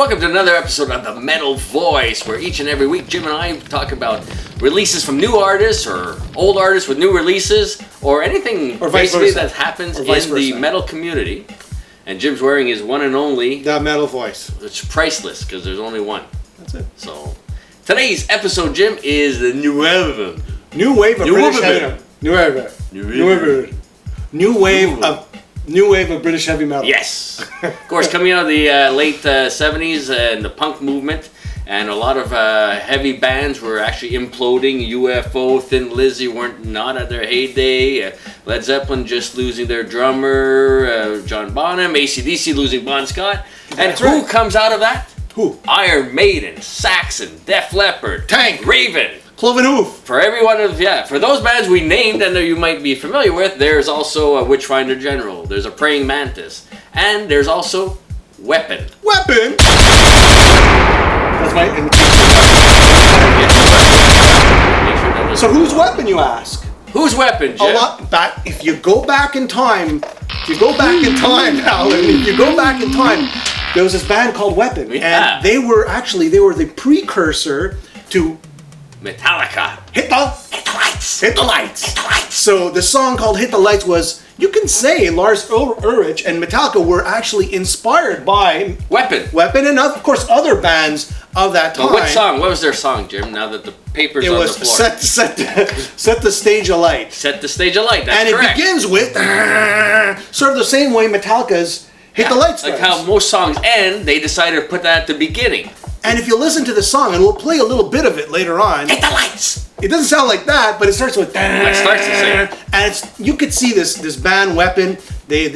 Welcome to another episode of The Metal Voice, where each and every week Jim and I talk about releases from new artists or old artists with new releases or anything or basically that happens in the metal community. And Jim's wearing his one and only The Metal Voice. It's priceless because there's only one. That's it. So today's episode, Jim, is the new album. New wave of British heavy. New wave of British heavy metal. Yes. Of course, coming out of the late 70s and the punk movement, and a lot of heavy bands were actually imploding. UFO, Thin Lizzy weren't not at their heyday. Led Zeppelin just losing their drummer, John Bonham. AC/DC losing Bon Scott. And who comes out of that? Who? Iron Maiden, Saxon, Def Leppard, Tank, Raven, Cloven Hoof. For every one of, for those bands we named and that you might be familiar with, there's also a Witchfinder General, there's a Praying Mantis, and there's also Weapon. Weapon? That's my... So who's Weapon, you ask? Who's Weapon, Jim? A lot back, if you go back in time, Alan, if you go back in time, there was this band called Weapon, and they were the precursor to Metallica. Hit the lights. Hit the lights. So the song called Hit the Lights was, you can say Lars Ulrich and Metallica were actually inspired by Weapon and of course other bands of that time. But what song? What was their song, Jim, now that the paper's on the floor? It was Set the Stage Alight. Set the Stage Alight, that's correct. And it begins with sort of the same way Metallica's Hit the Lights like how most songs end, they decided to put that at the beginning. And if you listen to the song, and we'll play a little bit of it later on. Hit the lights! It doesn't sound like that, but it starts with... It starts the same. And you could see this band Weapon, they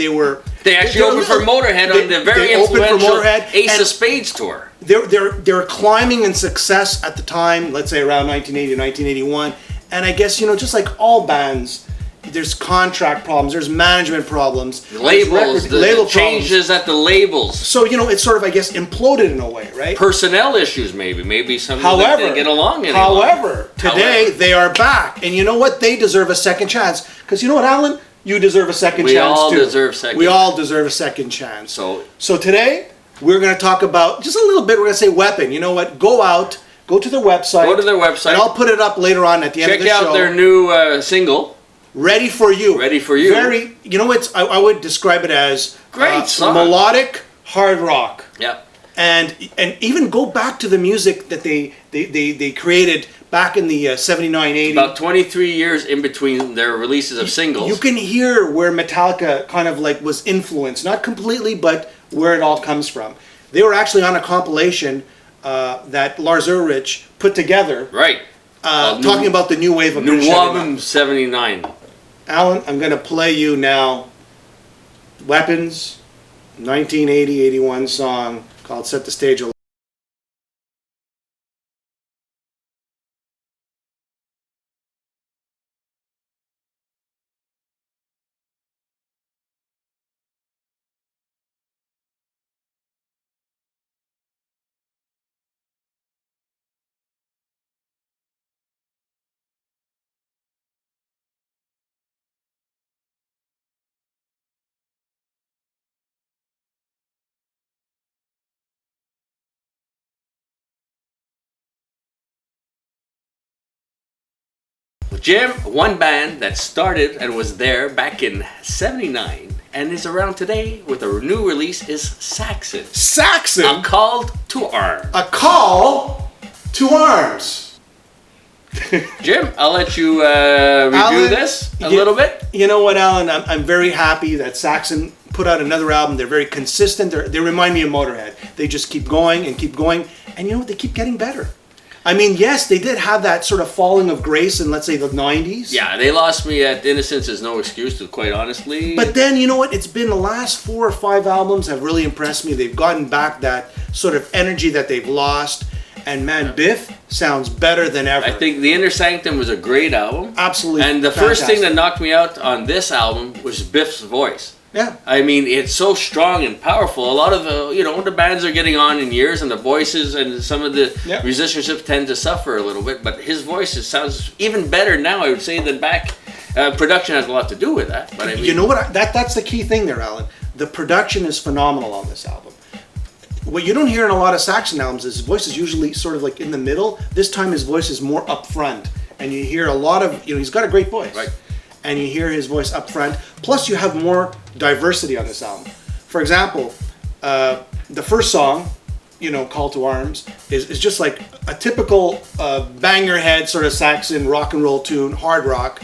actually opened for Motorhead on the very influential Ace of Spades tour. They're climbing in success at the time, let's say around 1980, 1981. And I guess, just like all bands, there's contract problems, there's management problems, labels, the changes at the labels. So it's sort of, I guess, imploded in a way, right? Personnel issues, maybe some that didn't get along anymore. However, today they are back, and you know what? They deserve a second chance. Because you know what, Alan? You deserve a second chance too. We all deserve a second chance. So today we're going to talk about just a little bit. We're going to say Weapon. You know what? Go to their website. Go to their website, and I'll put it up later on at the end of the show. Check out their new single. Ready for You. Ready for You. Very, I would describe it as great song. Melodic hard rock. Yep. And even go back to the music that they created back in the 79, 80. About 23 years in between their releases of singles. You can hear where Metallica kind of like was influenced, not completely, but where it all comes from. They were actually on a compilation that Lars Ulrich put together. Right. Talking about the new wave of New Album 79. Alan, I'm going to play you now Weapons, 1980-81 song called Set the Stage Alight. Jim, one band that started and was there back in 79 and is around today with a new release is Saxon. Saxon? A Call to Arms. A Call to Arms. Jim, I'll let you review this a little bit. You know what, Alan? I'm very happy that Saxon put out another album. They're very consistent. They remind me of Motorhead. They just keep going and keep going. And you know what? They keep getting better. I mean, yes, they did have that sort of falling of grace in, let's say, the 90s. Yeah, they lost me at Innocence Is No Excuse, quite honestly. But then, you know what? It's been the last 4 or 5 albums have really impressed me. They've gotten back that sort of energy that they've lost. And man, Biff sounds better than ever. I think The Inner Sanctum was a great album. Absolutely And the first thing that knocked me out on this album was Biff's voice. Yeah. I mean, it's so strong and powerful. A lot of the bands are getting on in years, and the voices and some of the musicianship tend to suffer a little bit. But his voice sounds even better now, I would say, than back. Production has a lot to do with that. But I mean, you know what? That's the key thing there, Alan. The production is phenomenal on this album. what you don't hear in a lot of Saxon albums is his voice is usually sort of like in the middle. This time his voice is more up front, and you hear a lot of, he's got a great voice. Right. And you hear his voice up front. Plus you have more diversity on this album. For example, the first song, Call to Arms, is just like a typical banger head sort of Saxon rock and roll tune, hard rock.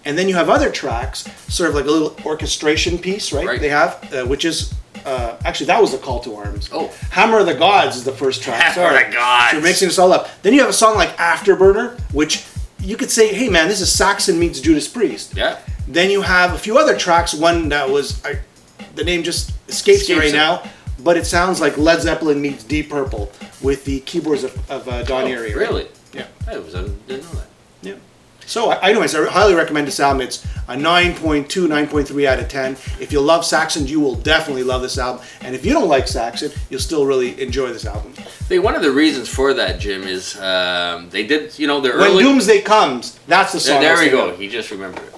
And then you have other tracks, sort of like a little orchestration piece, right? They have, which is, actually that was the Call to Arms. Oh. Hammer of the Gods is the first track. Hammer of the Gods. So you're mixing this all up. Then you have a song like Afterburner, which you could say, hey man, this is Saxon meets Judas Priest. Yeah. Then you have a few other tracks, one that was, the name just escapes me right now, but it sounds like Led Zeppelin meets Deep Purple with the keyboards of Don Airey. Really? Right? Yeah. I didn't know that. Yeah. So anyways, I highly recommend this album. It's a 9.2, 9.3 out of 10. If you love Saxon, you will definitely love this album. And if you don't like Saxon, you'll still really enjoy this album. One of the reasons for that, Jim, is they did, their early... When Doomsday Comes, that's the song. There we go. He just remembered it.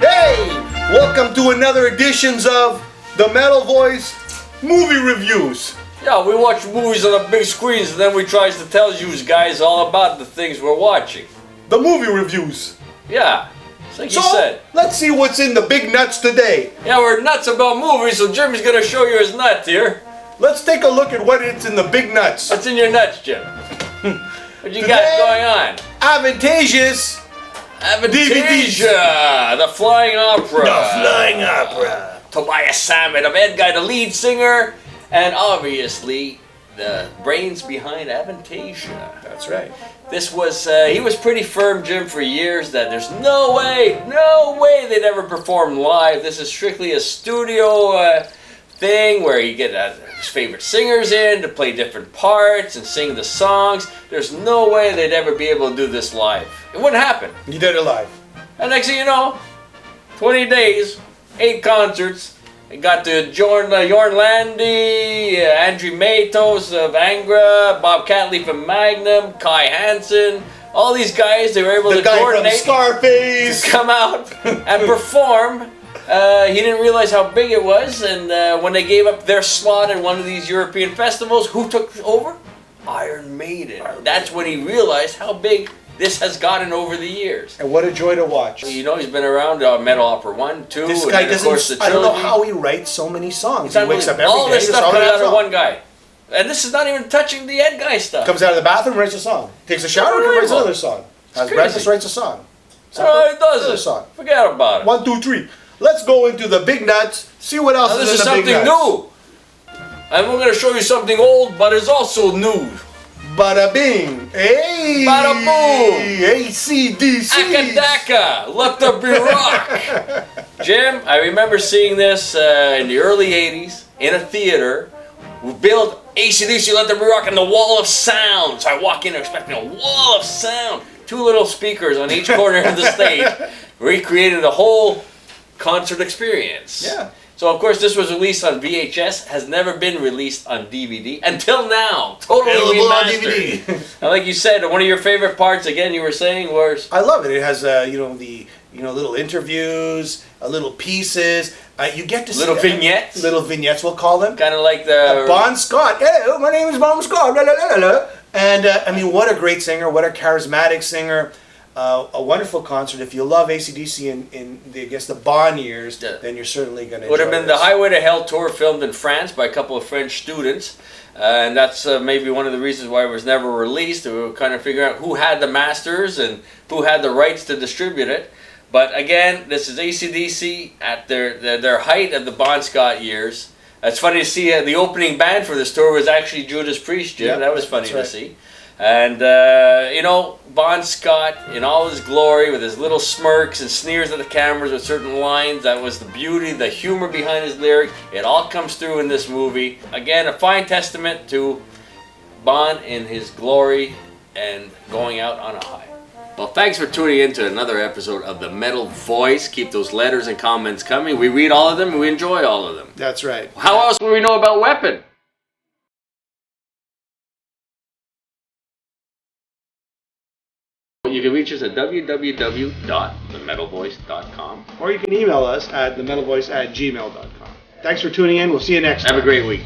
Hey! Welcome to another editions of the Metal Voice Movie Reviews. Yeah, we watch movies on the big screens and then we try to tell you guys all about the things we're watching. The movie reviews. Yeah, it's like you said. Let's see what's in the big nuts today. Yeah, we're nuts about movies, so Jimmy's going to show you his nuts here. Let's take a look at what it's in the big nuts. What's in your nuts, Jim? What you got going on? Avantasia, The Flying Opera. The Flying Opera. Tobias Sammet of Edguy, the lead singer. And obviously, the brains behind Avantasia. That's right. This was, he was pretty firm, Jim, for years that there's no way they'd ever perform live. This is strictly a studio thing where you get his favorite singers in to play different parts and sing the songs. There's no way they'd ever be able to do this live. It wouldn't happen. You did it live. And next thing you know, 20 days, 8 concerts. I got to Jorn Landy, Andrew Matos of Angra, Bob Catley from Magnum, Kai Hansen, all these guys, they were able to coordinate, from Scarface, to come out and perform. He didn't realize how big it was, and when they gave up their slot in one of these European festivals, who took over? Iron Maiden. That's when he realized how big this has gotten over the years. And what a joy to watch. He's been around Metal Opera 1, 2, this and guy then, of course, the I don't trilogy. know how he writes so many songs. He wakes up every all day. this stuff comes out of one guy. And this is not even touching the Edguy stuff. Comes out of the bathroom, writes a song. Takes a shower, writes another song. Has breakfast, writes a song. No, he doesn't. Forget about it. 1, 2, 3. Let's go into the big nuts, see what else is in the big nuts. This is something new. And we're going to show you something old, but it's also new. Bada bing. Hey. Bada boom. ACDC. Akadaka. Let there be rock. Jim, I remember seeing this in the early 80s in a theater. We built ACDC Let There Be Rock in the wall of sound. So I walk in expecting a wall of sound. 2 little speakers on each corner of the stage. Recreating the whole concert experience. Yeah. So of course this was released on VHS, has never been released on DVD until now. Totally remastered. On DVD. And like you said, one of your favorite parts, again, you were saying was. I love it. It has little interviews, little pieces. You get to see little vignettes. Little vignettes, we'll call them. Kind of like the Bon Scott. Hello, my name is Bon Scott. And I mean, what a great singer! What a charismatic singer! A wonderful concert. If you love AC/DC in the Bon years, then you're certainly going to. Would have been the Highway to Hell tour filmed in France by a couple of French students, and that's maybe one of the reasons why it was never released. We were kind of figuring out who had the masters and who had the rights to distribute it. But again, this is AC/DC at their height of the Bon Scott years. It's funny to see the opening band for this tour was actually Judas Priest, Jim. Yep, that was funny to see. And, Bon Scott in all his glory with his little smirks and sneers at the cameras with certain lines, that was the beauty, the humor behind his lyrics. It all comes through in this movie. Again, a fine testament to Bon in his glory and going out on a high. Well, thanks for tuning in to another episode of The Metal Voice. Keep those letters and comments coming. We read all of them and we enjoy all of them. That's right. How else would we know about Weapon? You can reach us at www.themetalvoice.com. Or you can email us at themetalvoice@gmail.com. Thanks for tuning in. We'll see you next time. Have a great week.